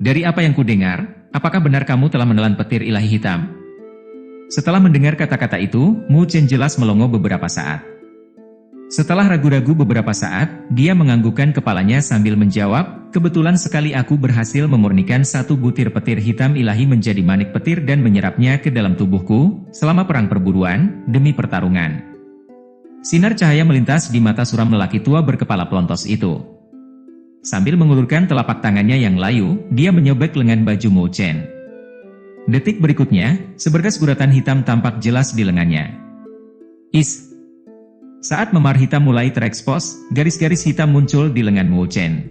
Dari apa yang kudengar, apakah benar kamu telah menelan petir ilahi hitam? Setelah mendengar kata-kata itu, Mu Chen jelas melongo beberapa saat. Setelah ragu-ragu beberapa saat, dia menganggukkan kepalanya sambil menjawab, kebetulan sekali aku berhasil memurnikan satu butir petir hitam ilahi menjadi manik petir dan menyerapnya ke dalam tubuhku, selama perang perburuan, demi pertarungan. Sinar cahaya melintas di mata suram lelaki tua berkepala pelontos itu. Sambil mengulurkan telapak tangannya yang layu, dia menyobek lengan baju Mu Chen. Detik berikutnya, seberkas guratan hitam tampak jelas di lengannya. Saat memar hitam mulai terekspos, garis-garis hitam muncul di lengan Mu Chen.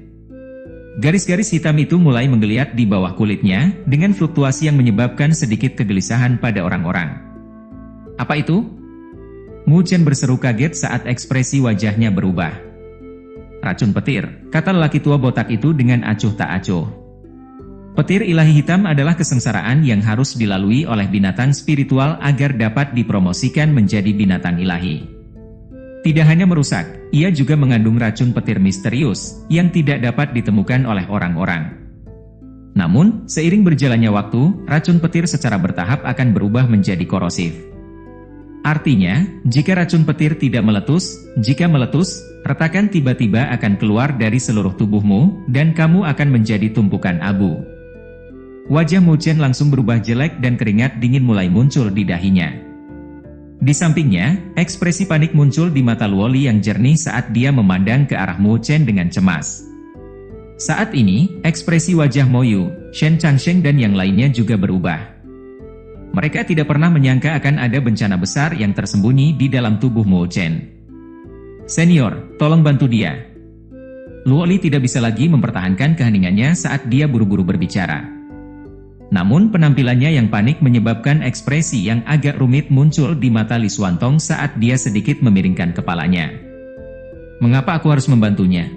Garis-garis hitam itu mulai menggeliat di bawah kulitnya, dengan fluktuasi yang menyebabkan sedikit kegelisahan pada orang-orang. Apa itu? Mu Chen berseru kaget saat ekspresi wajahnya berubah. Racun petir, kata lelaki tua botak itu dengan acuh tak acuh. Petir ilahi hitam adalah kesengsaraan yang harus dilalui oleh binatang spiritual agar dapat dipromosikan menjadi binatang ilahi. Tidak hanya merusak, ia juga mengandung racun petir misterius, yang tidak dapat ditemukan oleh orang-orang. Namun, seiring berjalannya waktu, racun petir secara bertahap akan berubah menjadi korosif. Artinya, jika racun petir tidak meletus, jika meletus, retakan tiba-tiba akan keluar dari seluruh tubuhmu, dan kamu akan menjadi tumpukan abu. Wajah Mu Chen langsung berubah jelek dan keringat dingin mulai muncul di dahinya. Di sampingnya, ekspresi panik muncul di mata Luoli yang jernih saat dia memandang ke arah Mu Chen dengan cemas. Saat ini, ekspresi wajah Mo Yu, Shen Changsheng dan yang lainnya juga berubah. Mereka tidak pernah menyangka akan ada bencana besar yang tersembunyi di dalam tubuh Mu Chen. Senior, tolong bantu dia. Luoli tidak bisa lagi mempertahankan keheningannya saat dia buru-buru berbicara. Namun penampilannya yang panik menyebabkan ekspresi yang agak rumit muncul di mata Li Xuantong saat dia sedikit memiringkan kepalanya. Mengapa aku harus membantunya?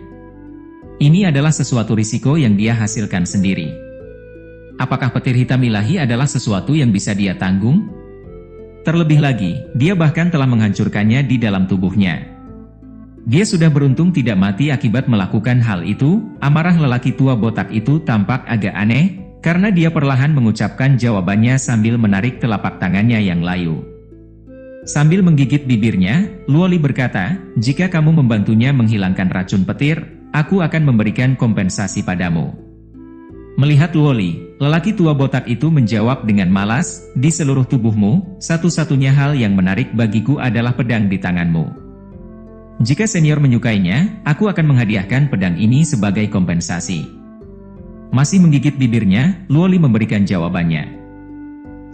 Ini adalah sesuatu risiko yang dia hasilkan sendiri. Apakah petir hitam ilahi adalah sesuatu yang bisa dia tanggung? Terlebih lagi, dia bahkan telah menghancurkannya di dalam tubuhnya. Dia sudah beruntung tidak mati akibat melakukan hal itu. Amarah lelaki tua botak itu tampak agak aneh, karena dia perlahan mengucapkan jawabannya sambil menarik telapak tangannya yang layu. Sambil menggigit bibirnya, Luoli berkata, jika kamu membantunya menghilangkan racun petir, aku akan memberikan kompensasi padamu. Melihat Luoli, lelaki tua botak itu menjawab dengan malas, di seluruh tubuhmu, satu-satunya hal yang menarik bagiku adalah pedang di tanganmu. Jika senior menyukainya, aku akan menghadiahkan pedang ini sebagai kompensasi. Masih menggigit bibirnya, Luoli memberikan jawabannya.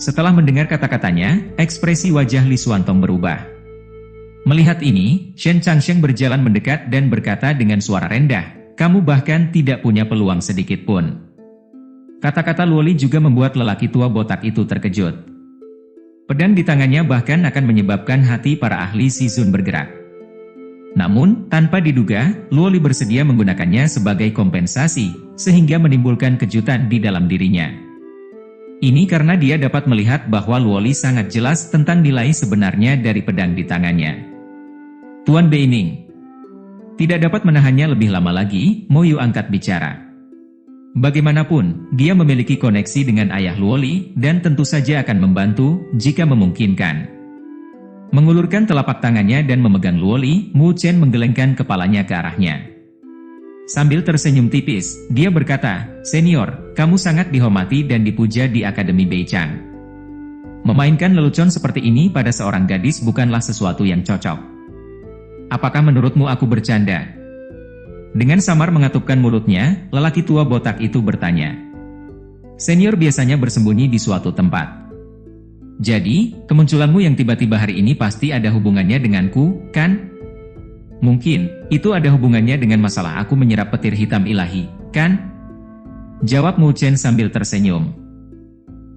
Setelah mendengar kata-katanya, ekspresi wajah Li Xuantong berubah. Melihat ini, Shen Changsheng berjalan mendekat dan berkata dengan suara rendah, kamu bahkan tidak punya peluang sedikit pun. Kata-kata Luoli juga membuat lelaki tua botak itu terkejut. Pedang di tangannya bahkan akan menyebabkan hati para ahli Shizun bergerak. Namun, tanpa diduga, Luoli bersedia menggunakannya sebagai kompensasi, sehingga menimbulkan kejutan di dalam dirinya. Ini karena dia dapat melihat bahwa Luoli sangat jelas tentang nilai sebenarnya dari pedang di tangannya. Tuan Beining. Tidak dapat menahannya lebih lama lagi, Mo Yu angkat bicara. Bagaimanapun, dia memiliki koneksi dengan ayah Luoli, dan tentu saja akan membantu, jika memungkinkan. Mengulurkan telapak tangannya dan memegang Luoli, Mu Chen menggelengkan kepalanya ke arahnya. Sambil tersenyum tipis, dia berkata, senior, kamu sangat dihormati dan dipuja di Akademi Beichang. Memainkan lelucon seperti ini pada seorang gadis bukanlah sesuatu yang cocok. Apakah menurutmu aku bercanda? Dengan samar mengatupkan mulutnya, lelaki tua botak itu bertanya. Senior biasanya bersembunyi di suatu tempat. Jadi, kemunculanmu yang tiba-tiba hari ini pasti ada hubungannya denganku, kan? Mungkin, itu ada hubungannya dengan masalah aku menyerap petir hitam ilahi, kan? Jawab Mu Chen sambil tersenyum.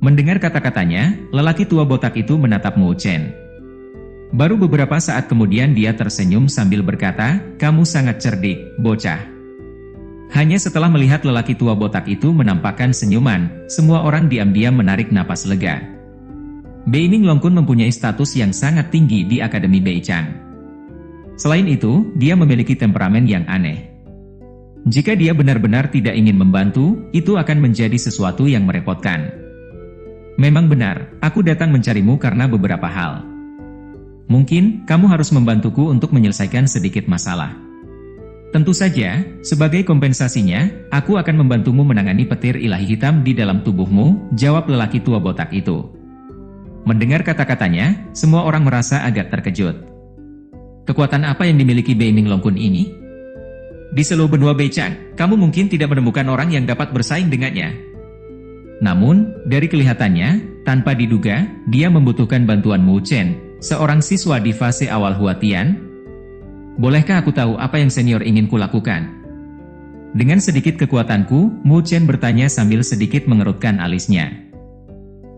Mendengar kata-katanya, lelaki tua botak itu menatap Mu Chen. Baru beberapa saat kemudian dia tersenyum sambil berkata, kamu sangat cerdik, bocah. Hanya setelah melihat lelaki tua botak itu menampakkan senyuman, semua orang diam-diam menarik napas lega. Beining Longkun mempunyai status yang sangat tinggi di Akademi Beichang. Selain itu, dia memiliki temperamen yang aneh. Jika dia benar-benar tidak ingin membantu, itu akan menjadi sesuatu yang merepotkan. Memang benar, aku datang mencarimu karena beberapa hal. Mungkin, kamu harus membantuku untuk menyelesaikan sedikit masalah. Tentu saja, sebagai kompensasinya, aku akan membantumu menangani petir ilahi hitam di dalam tubuhmu, jawab lelaki tua botak itu. Mendengar kata-katanya, semua orang merasa agak terkejut. Kekuatan apa yang dimiliki Bei Ming Long Kun ini? Di seluruh benua Beichang, kamu mungkin tidak menemukan orang yang dapat bersaing dengannya. Namun, dari kelihatannya, tanpa diduga, dia membutuhkan bantuan Mu Chen, seorang siswa di fase awal Huatian. Bolehkah aku tahu apa yang senior ingin kulakukan? Dengan sedikit kekuatanku, Mu Chen bertanya sambil sedikit mengerutkan alisnya.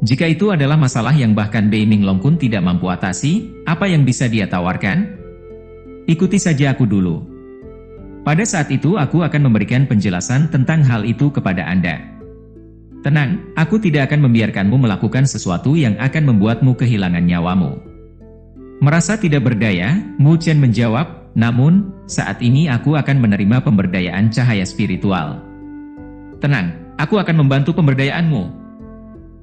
Jika itu adalah masalah yang bahkan Bei Ming Long Kun tidak mampu atasi, apa yang bisa dia tawarkan? Ikuti saja aku dulu. Pada saat itu aku akan memberikan penjelasan tentang hal itu kepada Anda. Tenang, aku tidak akan membiarkanmu melakukan sesuatu yang akan membuatmu kehilangan nyawamu. Merasa tidak berdaya, Mu Chen menjawab, namun, saat ini aku akan menerima pemberdayaan cahaya spiritual. Tenang, aku akan membantu pemberdayaanmu.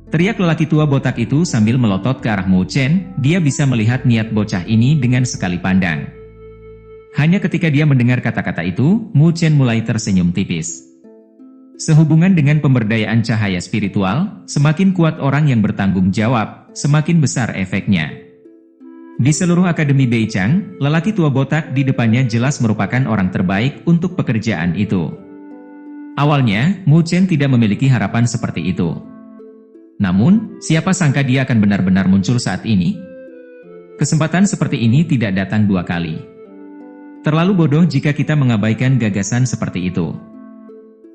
Teriak lelaki tua botak itu sambil melotot ke arah Mu Chen, dia bisa melihat niat bocah ini dengan sekali pandang. Hanya ketika dia mendengar kata-kata itu, Mu Chen mulai tersenyum tipis. Sehubungan dengan pemberdayaan cahaya spiritual, semakin kuat orang yang bertanggung jawab, semakin besar efeknya. Di seluruh Akademi Beichang, lelaki tua botak di depannya jelas merupakan orang terbaik untuk pekerjaan itu. Awalnya, Mu Chen tidak memiliki harapan seperti itu. Namun, siapa sangka dia akan benar-benar muncul saat ini? Kesempatan seperti ini tidak datang dua kali. Terlalu bodoh jika kita mengabaikan gagasan seperti itu.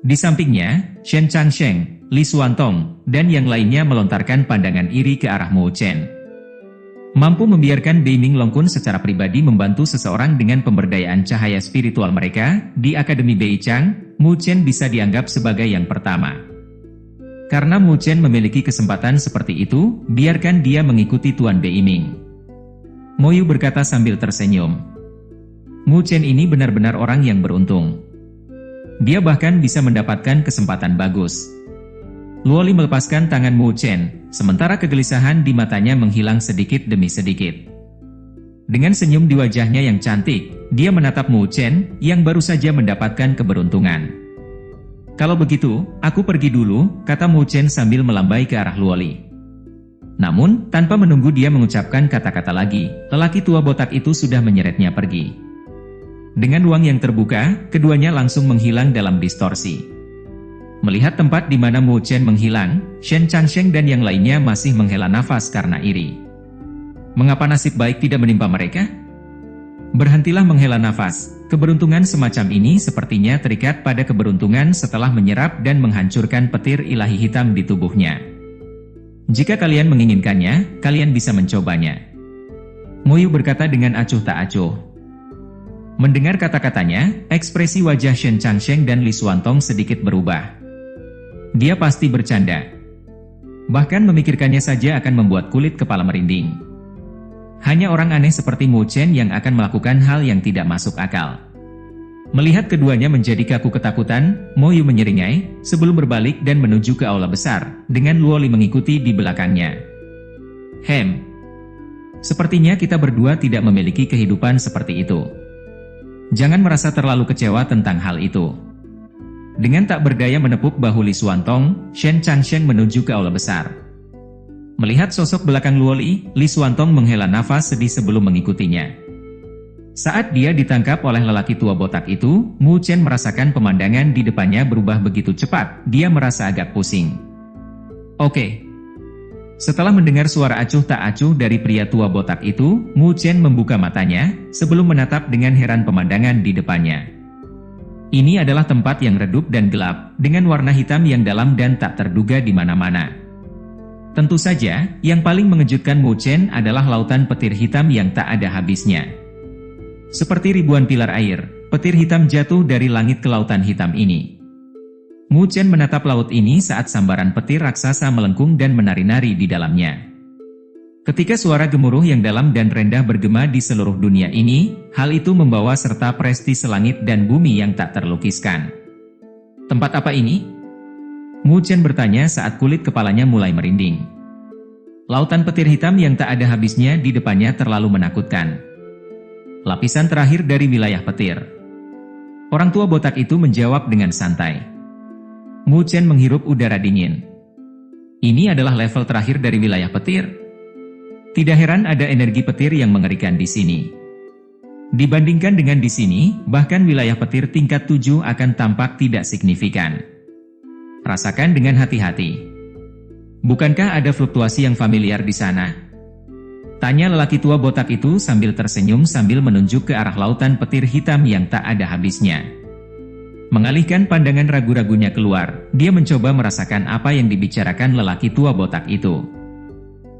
Di sampingnya, Shen Changsheng, Li Xuantong, dan yang lainnya melontarkan pandangan iri ke arah Mu Chen. Mampu membiarkan Bei Ming Long Kun secara pribadi membantu seseorang dengan pemberdayaan cahaya spiritual mereka, di Akademi Beichang, Mu Chen bisa dianggap sebagai yang pertama. Karena Mu Chen memiliki kesempatan seperti itu, biarkan dia mengikuti Tuan Bei Ming. Mo Yu berkata sambil tersenyum. Mu Chen ini benar-benar orang yang beruntung. Dia bahkan bisa mendapatkan kesempatan bagus. Luo Li melepaskan tangan Mu Chen, sementara kegelisahan di matanya menghilang sedikit demi sedikit. Dengan senyum di wajahnya yang cantik, dia menatap Mu Chen, yang baru saja mendapatkan keberuntungan. Kalau begitu, aku pergi dulu, kata Mu Chen sambil melambai ke arah Luo Li. Namun, tanpa menunggu dia mengucapkan kata-kata lagi, lelaki tua botak itu sudah menyeretnya pergi. Dengan ruang yang terbuka, keduanya langsung menghilang dalam distorsi. Melihat tempat di mana Mu Chen menghilang, Shen Changsheng dan yang lainnya masih menghela nafas karena iri. Mengapa nasib baik tidak menimpa mereka? Berhentilah menghela nafas, keberuntungan semacam ini sepertinya terikat pada keberuntungan setelah menyerap dan menghancurkan petir ilahi hitam di tubuhnya. Jika kalian menginginkannya, kalian bisa mencobanya. Mo Yu berkata dengan acuh tak acuh. Mendengar kata-katanya, ekspresi wajah Shen Changsheng dan Li Xuantong sedikit berubah. Dia pasti bercanda. Bahkan memikirkannya saja akan membuat kulit kepala merinding. Hanya orang aneh seperti Mu Chen yang akan melakukan hal yang tidak masuk akal. Melihat keduanya menjadi kaku ketakutan, Mo Yu menyeringai, sebelum berbalik dan menuju ke aula besar, dengan Luo Li mengikuti di belakangnya. Sepertinya kita berdua tidak memiliki kehidupan seperti itu. Jangan merasa terlalu kecewa tentang hal itu. Dengan tak berdaya menepuk bahu Li Xuantong, Shen Changsheng menuju ke aula besar. Melihat sosok belakang Luo Li, Li Xuantong menghela nafas sedih sebelum mengikutinya. Saat dia ditangkap oleh lelaki tua botak itu, Mu Chen merasakan pemandangan di depannya berubah begitu cepat, dia merasa agak pusing. Oke. Setelah mendengar suara acuh tak acuh dari pria tua botak itu, Mu Chen membuka matanya, sebelum menatap dengan heran pemandangan di depannya. Ini adalah tempat yang redup dan gelap, dengan warna hitam yang dalam dan tak terduga di mana-mana. Tentu saja, yang paling mengejutkan Mu Chen adalah lautan petir hitam yang tak ada habisnya. Seperti ribuan pilar air, petir hitam jatuh dari langit ke lautan hitam ini. Mu Chen menatap laut ini saat sambaran petir raksasa melengkung dan menari-nari di dalamnya. Ketika suara gemuruh yang dalam dan rendah bergema di seluruh dunia ini, hal itu membawa serta prestise langit dan bumi yang tak terlukiskan. Tempat apa ini? Mu Chen bertanya saat kulit kepalanya mulai merinding. Lautan petir hitam yang tak ada habisnya di depannya terlalu menakutkan. Lapisan terakhir dari wilayah petir. Orang tua botak itu menjawab dengan santai. Mu Chen menghirup udara dingin. Ini adalah level terakhir dari wilayah petir. Tidak heran ada energi petir yang mengerikan di sini. Dibandingkan dengan di sini, bahkan wilayah petir tingkat 7 akan tampak tidak signifikan. Rasakan dengan hati-hati. Bukankah ada fluktuasi yang familiar di sana? Tanya lelaki tua botak itu sambil tersenyum sambil menunjuk ke arah lautan petir hitam yang tak ada habisnya. Mengalihkan pandangan ragu-ragunya keluar, dia mencoba merasakan apa yang dibicarakan lelaki tua botak itu.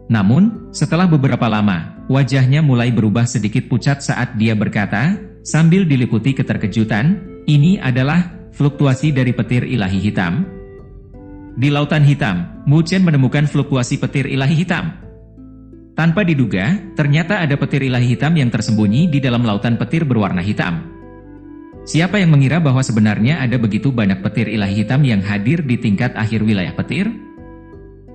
Namun, setelah beberapa lama, wajahnya mulai berubah sedikit pucat saat dia berkata, sambil diliputi keterkejutan, ini adalah fluktuasi dari petir ilahi hitam. Di lautan hitam, Mu Chen menemukan fluktuasi petir ilahi hitam. Tanpa diduga, ternyata ada petir ilahi hitam yang tersembunyi di dalam lautan petir berwarna hitam. Siapa yang mengira bahwa sebenarnya ada begitu banyak petir ilahi hitam yang hadir di tingkat akhir wilayah petir?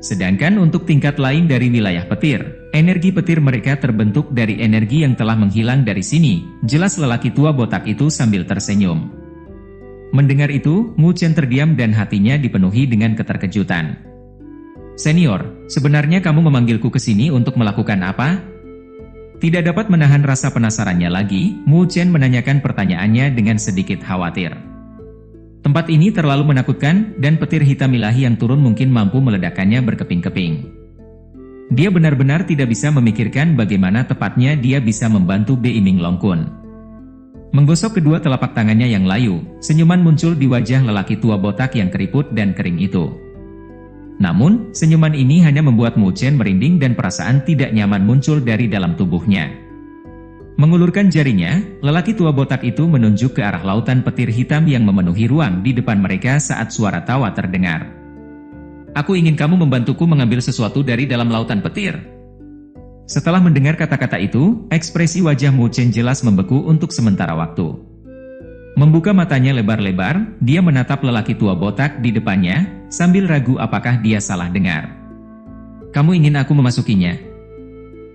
Sedangkan untuk tingkat lain dari wilayah petir, energi petir mereka terbentuk dari energi yang telah menghilang dari sini, jelas lelaki tua botak itu sambil tersenyum. Mendengar itu, Mu Chen terdiam dan hatinya dipenuhi dengan keterkejutan. Senior, sebenarnya kamu memanggilku ke sini untuk melakukan apa? Tidak dapat menahan rasa penasarannya lagi, Mu Chen menanyakan pertanyaannya dengan sedikit khawatir. Tempat ini terlalu menakutkan, dan petir hitam ilahi yang turun mungkin mampu meledakkannya berkeping-keping. Dia benar-benar tidak bisa memikirkan bagaimana tepatnya dia bisa membantu Bei Ming Long Kun. Menggosok kedua telapak tangannya yang layu, senyuman muncul di wajah lelaki tua botak yang keriput dan kering itu. Namun, senyuman ini hanya membuat Mu Chen merinding dan perasaan tidak nyaman muncul dari dalam tubuhnya. Mengulurkan jarinya, lelaki tua botak itu menunjuk ke arah lautan petir hitam yang memenuhi ruang di depan mereka saat suara tawa terdengar. Aku ingin kamu membantuku mengambil sesuatu dari dalam lautan petir. Setelah mendengar kata-kata itu, ekspresi wajah Mu Chen jelas membeku untuk sementara waktu. Membuka matanya lebar-lebar, dia menatap lelaki tua botak di depannya, sambil ragu apakah dia salah dengar. Kamu ingin aku memasukinya?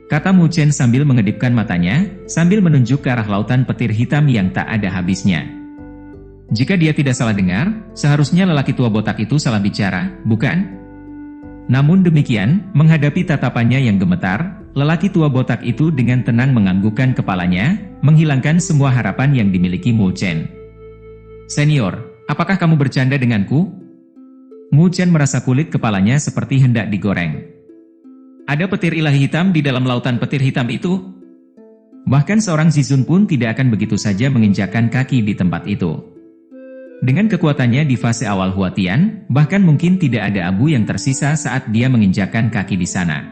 Kata Mu Chen sambil mengedipkan matanya, sambil menunjuk ke arah lautan petir hitam yang tak ada habisnya. Jika dia tidak salah dengar, seharusnya lelaki tua botak itu salah bicara, bukan? Namun demikian, menghadapi tatapannya yang gemetar, lelaki tua botak itu dengan tenang menganggukkan kepalanya, menghilangkan semua harapan yang dimiliki Mu Chen. Senior, apakah kamu bercanda denganku? Mu Chen merasa kulit kepalanya seperti hendak digoreng. Ada petir ilahi hitam di dalam lautan petir hitam itu? Bahkan seorang Zizun pun tidak akan begitu saja menginjakkan kaki di tempat itu. Dengan kekuatannya di fase awal Huatian, bahkan mungkin tidak ada abu yang tersisa saat dia menginjakkan kaki di sana.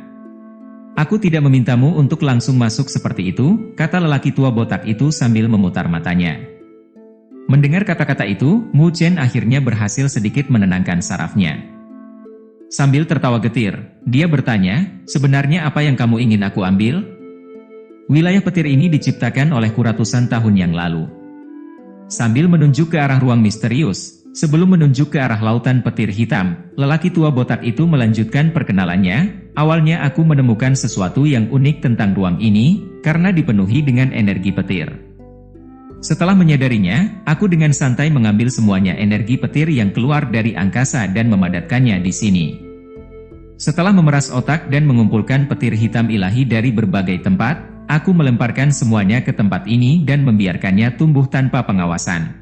Aku tidak memintamu untuk langsung masuk seperti itu, kata lelaki tua botak itu sambil memutar matanya. Mendengar kata-kata itu, Mu Chen akhirnya berhasil sedikit menenangkan sarafnya. Sambil tertawa getir, dia bertanya, sebenarnya apa yang kamu ingin aku ambil? Wilayah petir ini diciptakan olehku ratusan tahun yang lalu. Sambil menunjuk ke arah ruang misterius, sebelum menunjuk ke arah lautan petir hitam, lelaki tua botak itu melanjutkan perkenalannya. Awalnya aku menemukan sesuatu yang unik tentang ruang ini, karena dipenuhi dengan energi petir. Setelah menyadarinya, aku dengan santai mengambil semuanya energi petir yang keluar dari angkasa dan memadatkannya di sini. Setelah memeras otak dan mengumpulkan petir hitam ilahi dari berbagai tempat, aku melemparkan semuanya ke tempat ini dan membiarkannya tumbuh tanpa pengawasan.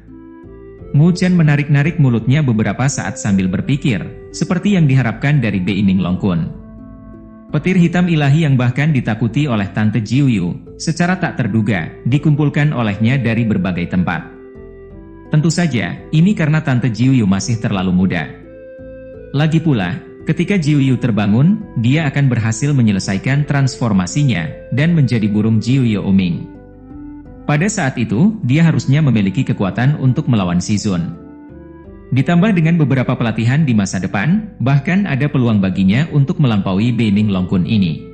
Mu Chen menarik-narik mulutnya beberapa saat sambil berpikir, seperti yang diharapkan dari Bei Ming Long Kun. Petir hitam ilahi yang bahkan ditakuti oleh Tante Jiu Yu, secara tak terduga, dikumpulkan olehnya dari berbagai tempat. Tentu saja, ini karena Tante Jiu Yu masih terlalu muda. Lagi pula, ketika Jiu Yu terbangun, dia akan berhasil menyelesaikan transformasinya, dan menjadi burung Jiu Yu Uming. Pada saat itu, dia harusnya memiliki kekuatan untuk melawan Shizun. Ditambah dengan beberapa pelatihan di masa depan, bahkan ada peluang baginya untuk melampaui Bei Ming Long Kun ini.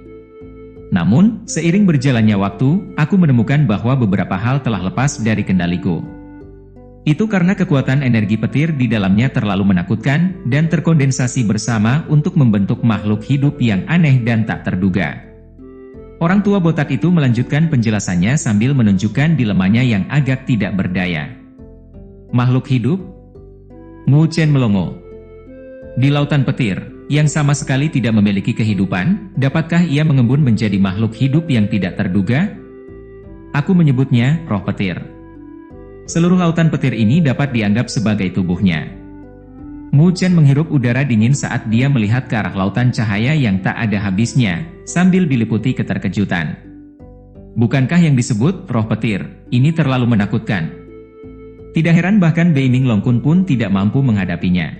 Namun, seiring berjalannya waktu, aku menemukan bahwa beberapa hal telah lepas dari kendaliku. Itu karena kekuatan energi petir di dalamnya terlalu menakutkan, dan terkondensasi bersama untuk membentuk makhluk hidup yang aneh dan tak terduga. Orang tua botak itu melanjutkan penjelasannya sambil menunjukkan dilemanya yang agak tidak berdaya. Makhluk hidup? Mu Chen melongo. Di lautan petir, yang sama sekali tidak memiliki kehidupan, dapatkah ia mengembun menjadi makhluk hidup yang tidak terduga? Aku menyebutnya roh petir. Seluruh lautan petir ini dapat dianggap sebagai tubuhnya. Mu Chen menghirup udara dingin saat dia melihat ke arah lautan cahaya yang tak ada habisnya, sambil diliputi keterkejutan. Bukankah yang disebut roh petir ini terlalu menakutkan? Tidak heran bahkan Bei Ming Long Kun pun tidak mampu menghadapinya.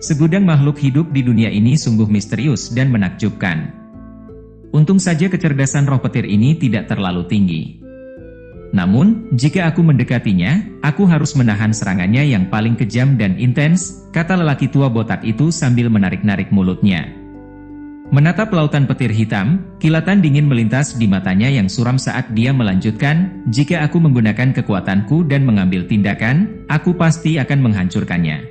Segudang makhluk hidup di dunia ini sungguh misterius dan menakjubkan. Untung saja kecerdasan roh petir ini tidak terlalu tinggi. Namun, jika aku mendekatinya, aku harus menahan serangannya yang paling kejam dan intens, kata lelaki tua botak itu sambil menarik-narik mulutnya. Menatap lautan petir hitam, kilatan dingin melintas di matanya yang suram saat dia melanjutkan, jika aku menggunakan kekuatanku dan mengambil tindakan, aku pasti akan menghancurkannya.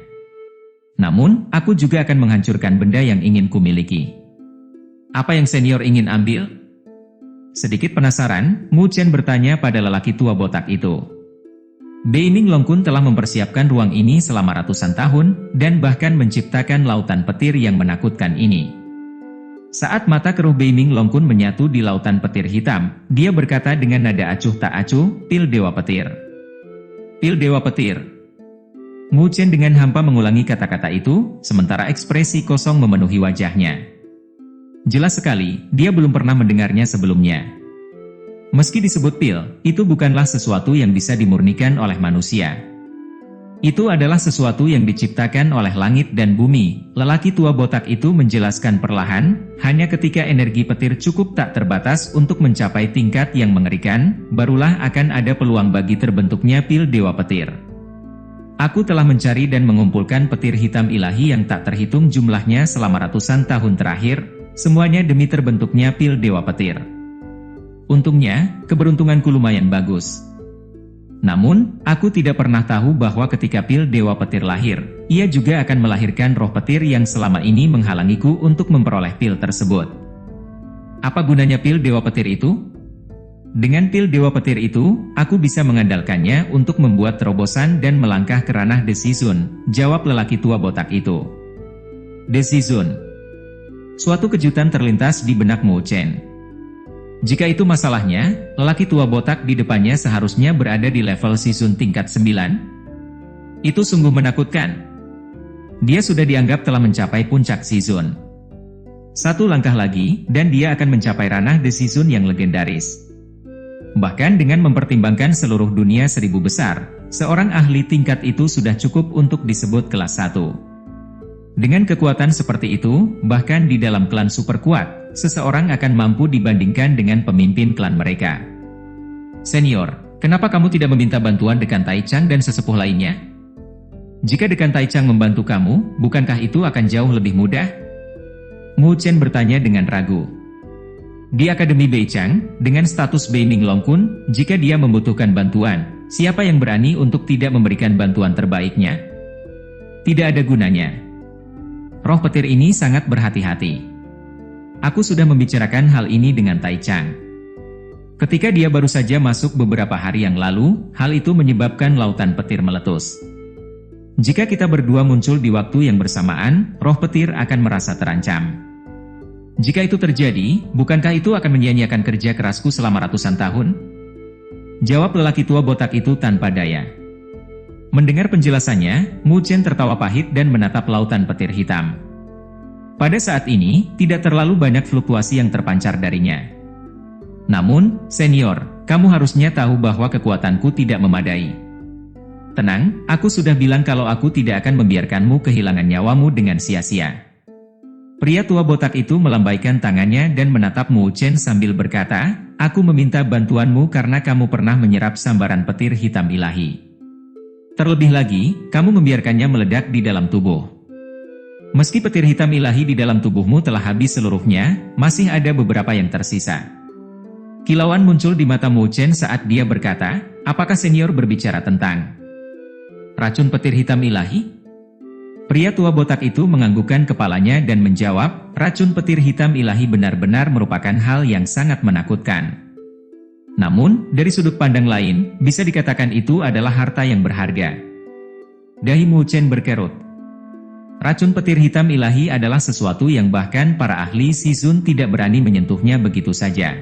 Namun, aku juga akan menghancurkan benda yang ingin kumiliki. Apa yang senior ingin ambil? Sedikit penasaran, Mu Chen bertanya pada lelaki tua botak itu. Bei Ming Long Kun telah mempersiapkan ruang ini selama ratusan tahun, dan bahkan menciptakan lautan petir yang menakutkan ini. Saat mata keruh Bei Ming Long Kun menyatu di lautan petir hitam, dia berkata dengan nada acuh tak acuh, "Pil Dewa Petir." Pil Dewa Petir. Mu Chen dengan hampa mengulangi kata-kata itu, sementara ekspresi kosong memenuhi wajahnya. Jelas sekali, dia belum pernah mendengarnya sebelumnya. Meski disebut pil, itu bukanlah sesuatu yang bisa dimurnikan oleh manusia. Itu adalah sesuatu yang diciptakan oleh langit dan bumi. Lelaki tua botak itu menjelaskan perlahan, hanya ketika energi petir cukup tak terbatas untuk mencapai tingkat yang mengerikan, barulah akan ada peluang bagi terbentuknya pil Dewa Petir. Aku telah mencari dan mengumpulkan petir hitam ilahi yang tak terhitung jumlahnya selama ratusan tahun terakhir, semuanya demi terbentuknya pil Dewa Petir. Untungnya, keberuntunganku lumayan bagus. Namun, aku tidak pernah tahu bahwa ketika pil Dewa Petir lahir, ia juga akan melahirkan roh petir yang selama ini menghalangiku untuk memperoleh pil tersebut. Apa gunanya pil Dewa Petir itu? Dengan pil Dewa Petir itu, aku bisa mengandalkannya untuk membuat terobosan dan melangkah ke ranah The Season, jawab lelaki tua botak itu. The Season. Suatu kejutan terlintas di benak Mu Chen. Jika itu masalahnya, lelaki tua botak di depannya seharusnya berada di level Season tingkat 9. Itu sungguh menakutkan. Dia sudah dianggap telah mencapai puncak Season. Satu langkah lagi, dan dia akan mencapai ranah The Season yang legendaris. Bahkan dengan mempertimbangkan seluruh dunia 1000 besar, seorang ahli tingkat itu sudah cukup untuk disebut kelas 1. Dengan kekuatan seperti itu, bahkan di dalam klan super kuat, seseorang akan mampu dibandingkan dengan pemimpin klan mereka. Senior, kenapa kamu tidak meminta bantuan Dekan Taichang dan sesepuh lainnya? Jika Dekan Taichang membantu kamu, bukankah itu akan jauh lebih mudah? Mu Chen bertanya dengan ragu. Di Akademi Beichang, dengan status Bei Ming Long Kun, jika dia membutuhkan bantuan, siapa yang berani untuk tidak memberikan bantuan terbaiknya? Tidak ada gunanya. Roh petir ini sangat berhati-hati. Aku sudah membicarakan hal ini dengan Taichang. Ketika dia baru saja masuk beberapa hari yang lalu, hal itu menyebabkan lautan petir meletus. Jika kita berdua muncul di waktu yang bersamaan, roh petir akan merasa terancam. Jika itu terjadi, bukankah itu akan menyia-nyiakan kerja kerasku selama ratusan tahun? Jawab lelaki tua botak itu tanpa daya. Mendengar penjelasannya, Mu Chen tertawa pahit dan menatap lautan petir hitam. Pada saat ini, tidak terlalu banyak fluktuasi yang terpancar darinya. Namun, senior, kamu harusnya tahu bahwa kekuatanku tidak memadai. Tenang, aku sudah bilang kalau aku tidak akan membiarkanmu kehilangan nyawamu dengan sia-sia. Pria tua botak itu melambaikan tangannya dan menatap Mu Chen sambil berkata, aku meminta bantuanmu karena kamu pernah menyerap sambaran petir hitam ilahi. Terlebih lagi, kamu membiarkannya meledak di dalam tubuh. Meski petir hitam ilahi di dalam tubuhmu telah habis seluruhnya, masih ada beberapa yang tersisa. Kilauan muncul di mata Mu Chen saat dia berkata, apakah senior berbicara tentang racun petir hitam ilahi? Pria tua botak itu menganggukkan kepalanya dan menjawab, racun petir hitam ilahi benar-benar merupakan hal yang sangat menakutkan. Namun, dari sudut pandang lain, bisa dikatakan itu adalah harta yang berharga. Dahi Mu Chen berkerut. Racun petir hitam ilahi adalah sesuatu yang bahkan para ahli Shizun tidak berani menyentuhnya begitu saja.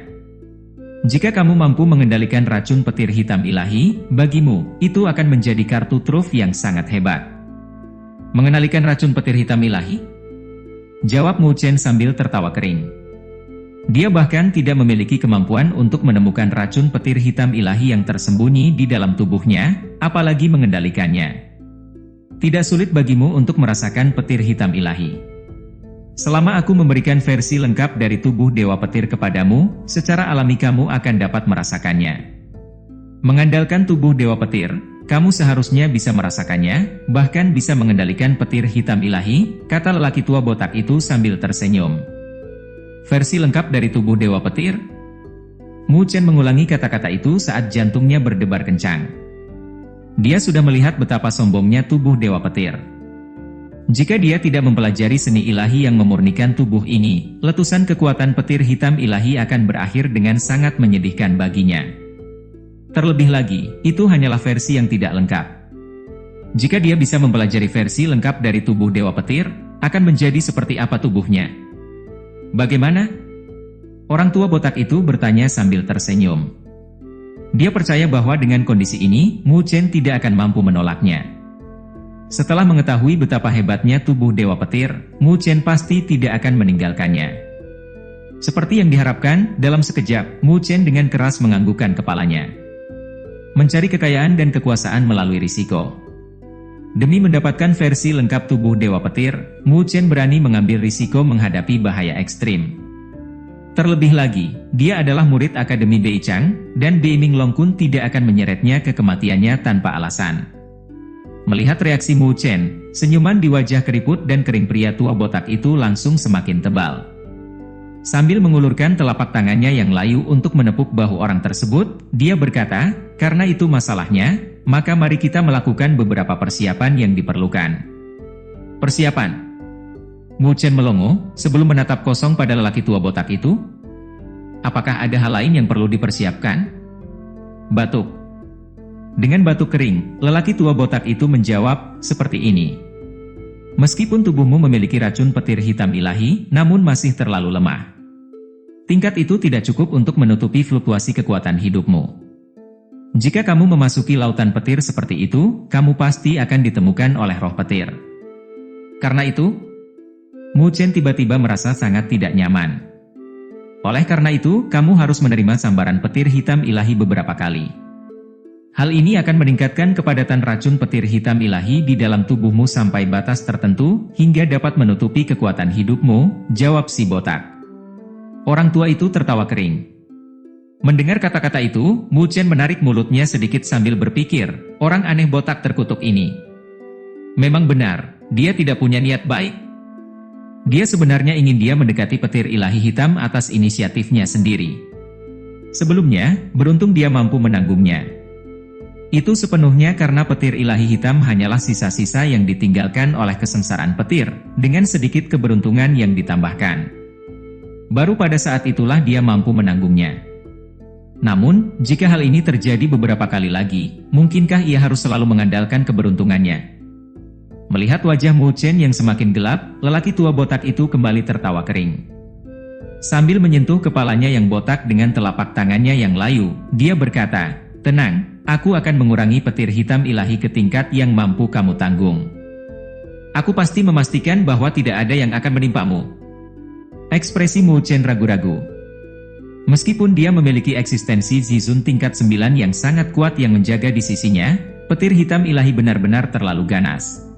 Jika kamu mampu mengendalikan racun petir hitam ilahi, bagimu, itu akan menjadi kartu truf yang sangat hebat. Mengendalikan racun petir hitam ilahi? Jawab Mu Chen sambil tertawa kering. Dia bahkan tidak memiliki kemampuan untuk menemukan racun petir hitam ilahi yang tersembunyi di dalam tubuhnya, apalagi mengendalikannya. Tidak sulit bagimu untuk merasakan petir hitam ilahi. Selama aku memberikan versi lengkap dari tubuh Dewa Petir kepadamu, secara alami kamu akan dapat merasakannya. Mengandalkan tubuh Dewa Petir, kamu seharusnya bisa merasakannya, bahkan bisa mengendalikan petir hitam ilahi, kata lelaki tua botak itu sambil tersenyum. Versi lengkap dari tubuh Dewa Petir? Mu Chen mengulangi kata-kata itu saat jantungnya berdebar kencang. Dia sudah melihat betapa sombongnya tubuh Dewa Petir. Jika dia tidak mempelajari seni ilahi yang memurnikan tubuh ini, letusan kekuatan petir hitam ilahi akan berakhir dengan sangat menyedihkan baginya. Terlebih lagi, itu hanyalah versi yang tidak lengkap. Jika dia bisa mempelajari versi lengkap dari tubuh Dewa Petir, akan menjadi seperti apa tubuhnya? Bagaimana? Orang tua botak itu bertanya sambil tersenyum. Dia percaya bahwa dengan kondisi ini, Mu Chen tidak akan mampu menolaknya. Setelah mengetahui betapa hebatnya tubuh Dewa Petir, Mu Chen pasti tidak akan meninggalkannya. Seperti yang diharapkan, dalam sekejap, Mu Chen dengan keras menganggukkan kepalanya. Mencari kekayaan dan kekuasaan melalui risiko. Demi mendapatkan versi lengkap tubuh Dewa Petir, Mu Chen berani mengambil risiko menghadapi bahaya ekstrim. Terlebih lagi, dia adalah murid Akademi Beichang, dan Beiming Longkun tidak akan menyeretnya ke kematiannya tanpa alasan. Melihat reaksi Mu Chen, senyuman di wajah keriput dan kering pria tua botak itu langsung semakin tebal. Sambil mengulurkan telapak tangannya yang layu untuk menepuk bahu orang tersebut, dia berkata, karena itu masalahnya, maka mari kita melakukan beberapa persiapan yang diperlukan. Persiapan? Mu Chen melongo, sebelum menatap kosong pada lelaki tua botak itu. Apakah ada hal lain yang perlu dipersiapkan? Batuk. Dengan batuk kering, lelaki tua botak itu menjawab, seperti ini. Meskipun tubuhmu memiliki racun petir hitam ilahi, namun masih terlalu lemah. Tingkat itu tidak cukup untuk menutupi fluktuasi kekuatan hidupmu. Jika kamu memasuki lautan petir seperti itu, kamu pasti akan ditemukan oleh roh petir. Karena itu, Mu Chen tiba-tiba merasa sangat tidak nyaman. Oleh karena itu, kamu harus menerima sambaran petir hitam ilahi beberapa kali. Hal ini akan meningkatkan kepadatan racun petir hitam ilahi di dalam tubuhmu sampai batas tertentu, hingga dapat menutupi kekuatan hidupmu, jawab si botak. Orang tua itu tertawa kering. Mendengar kata-kata itu, Mu Chen menarik mulutnya sedikit sambil berpikir, orang aneh botak terkutuk ini. Memang benar, dia tidak punya niat baik. Dia sebenarnya ingin dia mendekati petir ilahi hitam atas inisiatifnya sendiri. Sebelumnya, beruntung dia mampu menanggungnya. Itu sepenuhnya karena petir ilahi hitam hanyalah sisa-sisa yang ditinggalkan oleh kesengsaraan petir, dengan sedikit keberuntungan yang ditambahkan. Baru pada saat itulah dia mampu menanggungnya. Namun, jika hal ini terjadi beberapa kali lagi, mungkinkah ia harus selalu mengandalkan keberuntungannya? Melihat wajah Mu Chen yang semakin gelap, lelaki tua botak itu kembali tertawa kering. Sambil menyentuh kepalanya yang botak dengan telapak tangannya yang layu, dia berkata, tenang, aku akan mengurangi petir hitam ilahi ke tingkat yang mampu kamu tanggung. Aku pasti memastikan bahwa tidak ada yang akan menimpamu. Ekspresi Mu Chen ragu-ragu. Meskipun dia memiliki eksistensi Zizun tingkat 9 yang sangat kuat yang menjaga di sisinya, petir hitam ilahi benar-benar terlalu ganas.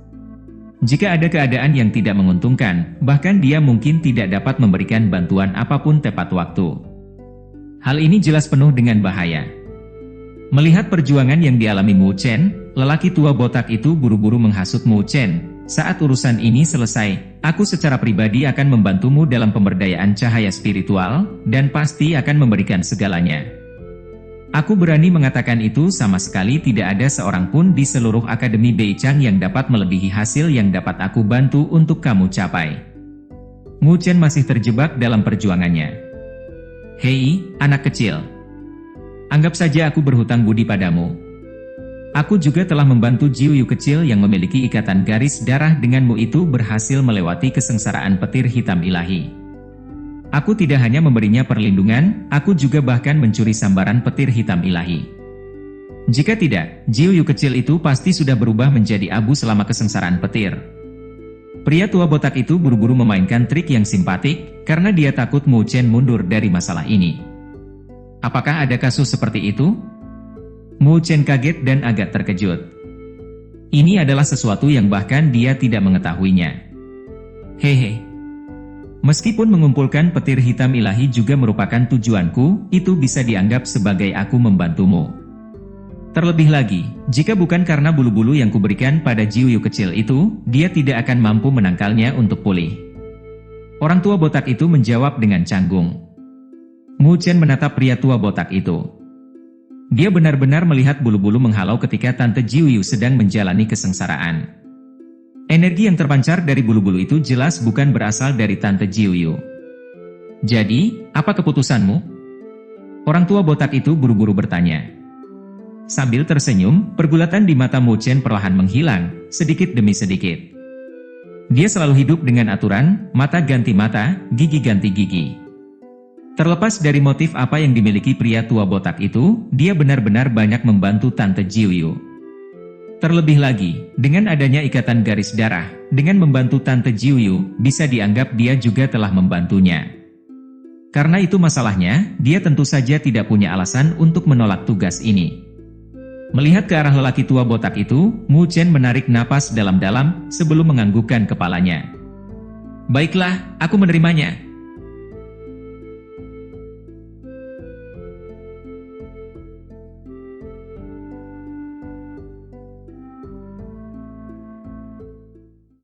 Jika ada keadaan yang tidak menguntungkan, bahkan dia mungkin tidak dapat memberikan bantuan apapun tepat waktu. Hal ini jelas penuh dengan bahaya. Melihat perjuangan yang dialami Mu Chen, lelaki tua botak itu buru-buru menghasut Mu Chen. Saat urusan ini selesai, aku secara pribadi akan membantumu dalam pemberdayaan cahaya spiritual, dan pasti akan memberikan segalanya. Aku berani mengatakan itu sama sekali tidak ada seorang pun di seluruh Akademi Beichang yang dapat melebihi hasil yang dapat aku bantu untuk kamu capai. Mu Chen masih terjebak dalam perjuangannya. Hei, anak kecil. Anggap saja aku berhutang budi padamu. Aku juga telah membantu Jiuyu kecil yang memiliki ikatan garis darah denganmu itu berhasil melewati kesengsaraan petir hitam ilahi. Aku tidak hanya memberinya perlindungan, aku juga bahkan mencuri sambaran petir hitam ilahi. Jika tidak, Jiuyu kecil itu pasti sudah berubah menjadi abu selama kesengsaraan petir. Pria tua botak itu buru-buru memainkan trik yang simpatik, karena dia takut Mu Chen mundur dari masalah ini. Apakah ada kasus seperti itu? Mu Chen kaget dan agak terkejut. Ini adalah sesuatu yang bahkan dia tidak mengetahuinya. Hehe. Meskipun mengumpulkan petir hitam ilahi juga merupakan tujuanku, itu bisa dianggap sebagai aku membantumu. Terlebih lagi, jika bukan karena bulu-bulu yang kuberikan pada Jiuyu kecil itu, dia tidak akan mampu menangkalnya untuk pulih. Orang tua botak itu menjawab dengan canggung. Mu Chen menatap pria tua botak itu. Dia benar-benar melihat bulu-bulu menghalau ketika Tante Jiuyu sedang menjalani kesengsaraan. Energi yang terpancar dari bulu-bulu itu jelas bukan berasal dari Tante Jiuyu. Jadi, apa keputusanmu? Orang tua botak itu buru-buru bertanya. Sambil tersenyum, pergulatan di mata Mu Chen perlahan menghilang, sedikit demi sedikit. Dia selalu hidup dengan aturan, mata ganti mata, gigi ganti gigi. Terlepas dari motif apa yang dimiliki pria tua botak itu, dia benar-benar banyak membantu Tante Jiuyu. Terlebih lagi, dengan adanya ikatan garis darah, dengan membantu Tante Jiuyu, bisa dianggap dia juga telah membantunya. Karena itu masalahnya, dia tentu saja tidak punya alasan untuk menolak tugas ini. Melihat ke arah lelaki tua botak itu, Mu Chen menarik napas dalam-dalam sebelum menganggukkan kepalanya. Baiklah, aku menerimanya.